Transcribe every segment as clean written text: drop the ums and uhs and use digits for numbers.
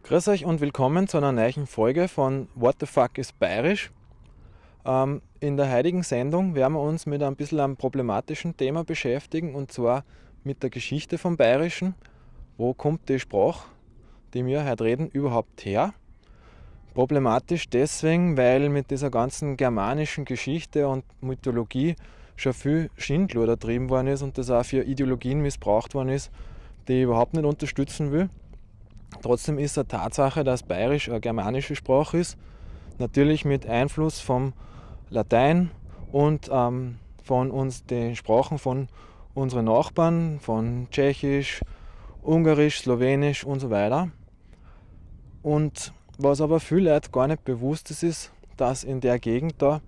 Grüß euch und willkommen zu einer neuen Folge von What the fuck ist Bayerisch? In der heutigen Sendung werden wir uns mit ein bisschen einem problematischen Thema beschäftigen, und zwar mit der Geschichte vom Bayerischen. Wo kommt die Sprache, die wir heute reden, überhaupt her? Problematisch deswegen, weil mit dieser ganzen germanischen Geschichte und Mythologie schon viel Schindluder getrieben worden ist und das auch für Ideologien missbraucht worden ist, die ich überhaupt nicht unterstützen will. Trotzdem ist es eine Tatsache, dass Bayerisch eine germanische Sprache ist, natürlich mit Einfluss vom Latein und von uns den Sprachen von unseren Nachbarn, von Tschechisch, Ungarisch, Slowenisch und so weiter. Und was aber vielen Leuten gar nicht bewusst ist, dass in der Gegend da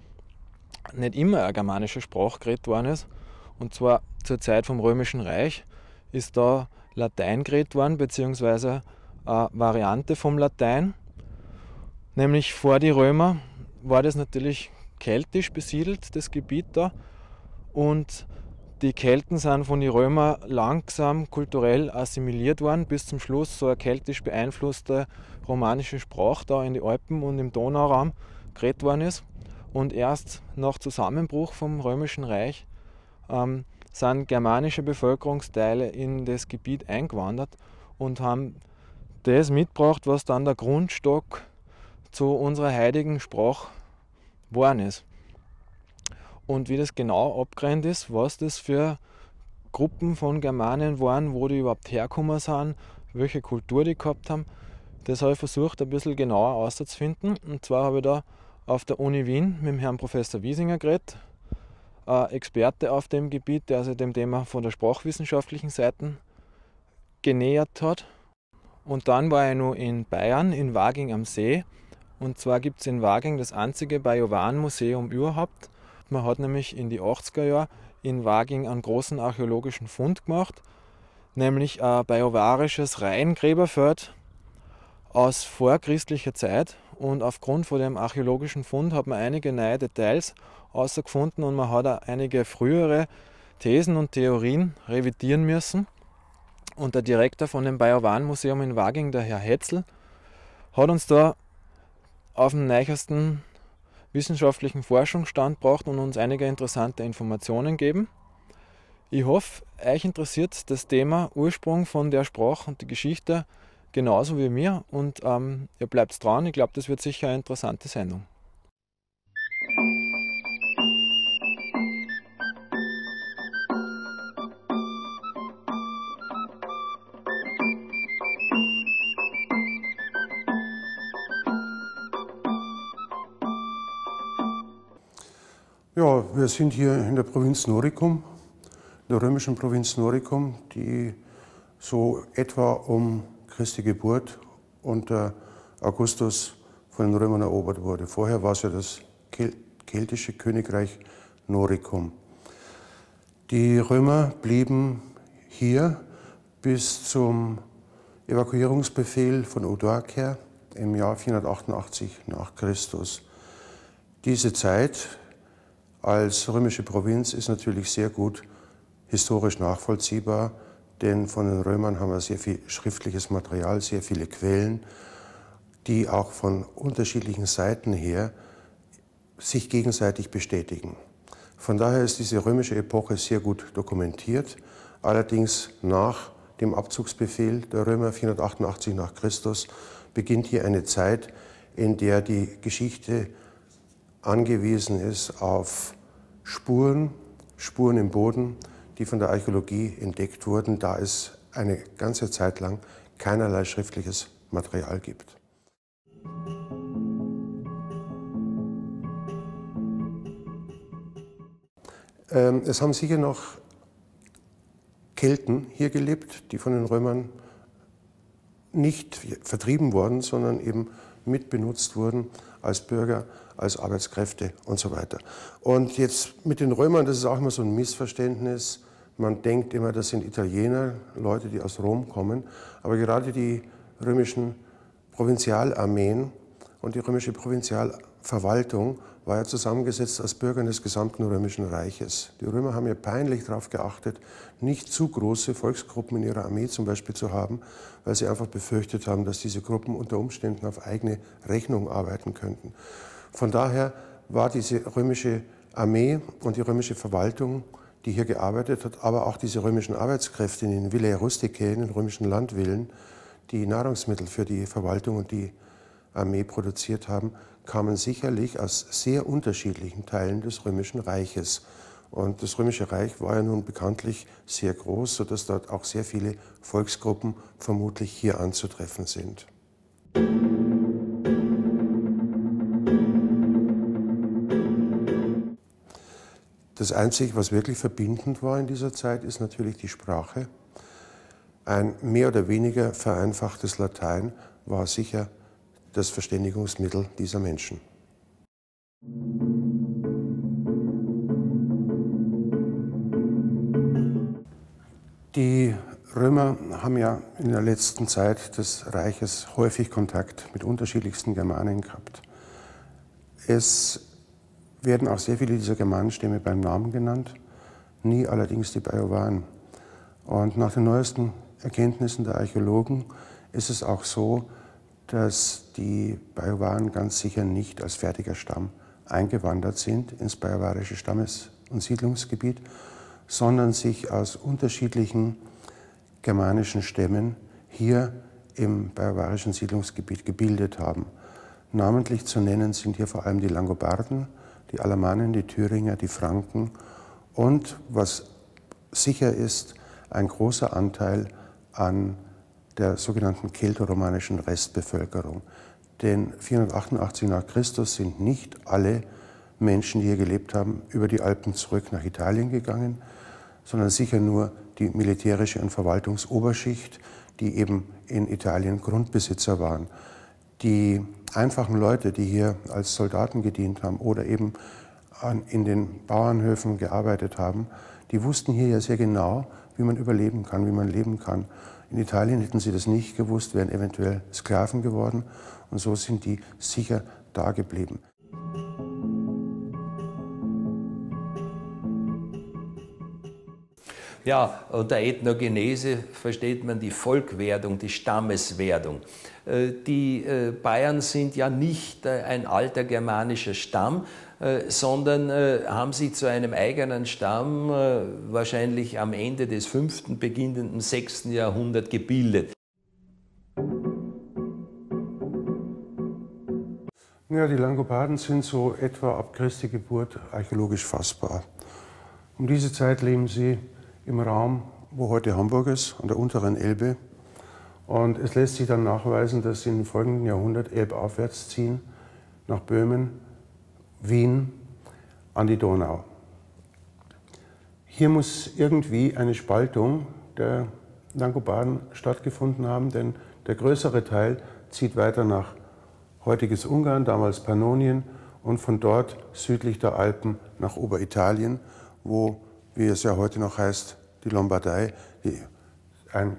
nicht immer eine germanische Sprache geredet worden ist. Und zwar zur Zeit vom Römischen Reich ist da Latein geredet worden, beziehungsweise eine Variante vom Latein. Nämlich vor die Römer war das natürlich keltisch besiedelt, das Gebiet da. Und die Kelten sind von den Römern langsam kulturell assimiliert worden, bis zum Schluss so eine keltisch beeinflusste romanische Sprache da in die Alpen und im Donauraum geredet worden ist. Und erst nach Zusammenbruch vom Römischen Reich sind germanische Bevölkerungsteile in das Gebiet eingewandert und haben das mitgebracht, was dann der Grundstock zu unserer heutigen Sprache geworden ist. Und wie das genau abgrenzt ist, was das für Gruppen von Germanen waren, wo die überhaupt hergekommen sind, welche Kultur die gehabt haben, das habe ich versucht ein bisschen genauer auszufinden. Und zwar habe ich da auf der Uni Wien mit dem Herrn Professor Wiesinger geredet, ein Experte auf dem Gebiet, der sich dem Thema von der sprachwissenschaftlichen Seite genähert hat. Und dann war ich noch in Bayern, in Waging am See. Und zwar gibt es in Waging das einzige Bajowan-Museum überhaupt. Man hat nämlich in die 80er Jahre in Waging einen großen archäologischen Fund gemacht, nämlich ein bajowarisches Reihengräberfeld aus vorchristlicher Zeit. Und aufgrund von dem archäologischen Fund hat man einige neue Details herausgefunden und man hat auch einige frühere Thesen und Theorien revidieren müssen. Und der Direktor von dem Bajowan-Museum in Waging, der Herr Hetzel, hat uns da auf den neuesten wissenschaftlichen Forschungsstand gebracht und uns einige interessante Informationen gegeben. Ich hoffe, euch interessiert das Thema Ursprung von der Sprache und die Geschichte genauso wie mir und ihr bleibt dran. Ich glaube, das wird sicher eine interessante Sendung. Ja, wir sind hier in der Provinz Noricum, der römischen Provinz Noricum, die so etwa um Christi Geburt unter Augustus von den Römern erobert wurde. Vorher war es ja das keltische Königreich Noricum. Die Römer blieben hier bis zum Evakuierungsbefehl von Odoacer im Jahr 488 nach Christus. Diese Zeit als römische Provinz ist natürlich sehr gut historisch nachvollziehbar, denn von den Römern haben wir sehr viel schriftliches Material, sehr viele Quellen, die auch von unterschiedlichen Seiten her sich gegenseitig bestätigen. Von daher ist diese römische Epoche sehr gut dokumentiert, allerdings nach dem Abzugsbefehl der Römer 488 nach Christus beginnt hier eine Zeit, in der die Geschichte angewiesen ist auf Spuren im Boden, die von der Archäologie entdeckt wurden, da es eine ganze Zeit lang keinerlei schriftliches Material gibt. Es haben sicher noch Kelten hier gelebt, die von den Römern nicht vertrieben wurden, sondern eben mitbenutzt wurden als Bürger, als Arbeitskräfte und so weiter. Und jetzt mit den Römern, das ist auch immer so ein Missverständnis. Man denkt immer, das sind Italiener, Leute, die aus Rom kommen. Aber gerade die römischen Provinzialarmeen und die römische Provinzialverwaltung Verwaltung war ja zusammengesetzt aus Bürgern des gesamten Römischen Reiches. Die Römer haben ja peinlich darauf geachtet, nicht zu große Volksgruppen in ihrer Armee zum Beispiel zu haben, weil sie einfach befürchtet haben, dass diese Gruppen unter Umständen auf eigene Rechnung arbeiten könnten. Von daher war diese römische Armee und die römische Verwaltung, die hier gearbeitet hat, aber auch diese römischen Arbeitskräfte in den Villae Rusticae, in den römischen Landvillen, die Nahrungsmittel für die Verwaltung und die Armee produziert haben, kamen sicherlich aus sehr unterschiedlichen Teilen des Römischen Reiches. Und das Römische Reich war ja nun bekanntlich sehr groß, sodass dort auch sehr viele Volksgruppen vermutlich hier anzutreffen sind. Das Einzige, was wirklich verbindend war in dieser Zeit, ist natürlich die Sprache. Ein mehr oder weniger vereinfachtes Latein war sicher das Verständigungsmittel dieser Menschen. Die Römer haben ja in der letzten Zeit des Reiches häufig Kontakt mit unterschiedlichsten Germanen gehabt. Es werden auch sehr viele dieser Germanenstämme beim Namen genannt, nie allerdings die Bajuwaren. Und nach den neuesten Erkenntnissen der Archäologen ist es auch so, dass die Bajuwaren ganz sicher nicht als fertiger Stamm eingewandert sind ins bajuwarische Stammes- und Siedlungsgebiet, sondern sich aus unterschiedlichen germanischen Stämmen hier im bajuwarischen Siedlungsgebiet gebildet haben. Namentlich zu nennen sind hier vor allem die Langobarden, die Alamannen, die Thüringer, die Franken und, was sicher ist, ein großer Anteil an der sogenannten keltoromanischen Restbevölkerung. Denn 488 nach Christus sind nicht alle Menschen, die hier gelebt haben, über die Alpen zurück nach Italien gegangen, sondern sicher nur die militärische und Verwaltungsoberschicht, die eben in Italien Grundbesitzer waren. Die einfachen Leute, die hier als Soldaten gedient haben oder eben in den Bauernhöfen gearbeitet haben, die wussten hier ja sehr genau, wie man überleben kann, wie man leben kann. In Italien hätten sie das nicht gewusst, wären eventuell Sklaven geworden und so sind die sicher da geblieben. Ja, unter Ethnogenese versteht man die Volkwerdung, die Stammeswerdung. Die Bayern sind ja nicht ein alter germanischer Stamm, sondern haben sich zu einem eigenen Stamm wahrscheinlich am Ende des 5., beginnenden 6. Jahrhundert gebildet. Ja, die Langobarden sind so etwa ab Christi Geburt archäologisch fassbar. Um diese Zeit leben sie im Raum, wo heute Hamburg ist, an der unteren Elbe. Und es lässt sich dann nachweisen, dass sie im folgenden Jahrhundert elbaufwärts ziehen, nach Böhmen, Wien, an die Donau. Hier muss irgendwie eine Spaltung der Langobarden stattgefunden haben, denn der größere Teil zieht weiter nach heutiges Ungarn, damals Pannonien, und von dort südlich der Alpen nach Oberitalien, wo, wie es ja heute noch heißt, die Lombardei, ein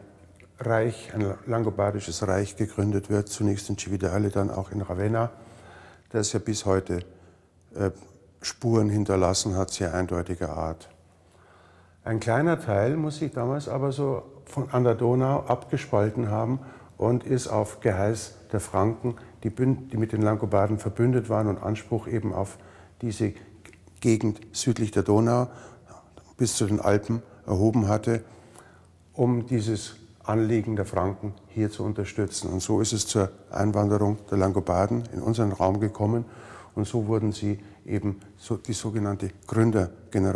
Reich, ein langobardisches Reich gegründet wird, zunächst in Cividale, dann auch in Ravenna, das ja bis heute Spuren hinterlassen hat, sehr eindeutiger Art. Ein kleiner Teil muss sich damals aber so an der Donau abgespalten haben und ist auf Geheiß der Franken, die mit den Langobarden verbündet waren und Anspruch eben auf diese Gegend südlich der Donau bis zu den Alpen erhoben hatte, um dieses Anliegen der Franken hier zu unterstützen. Und so ist es zur Einwanderung der Langobarden in unseren Raum gekommen und so wurden sie eben die sogenannte Gründergeneration.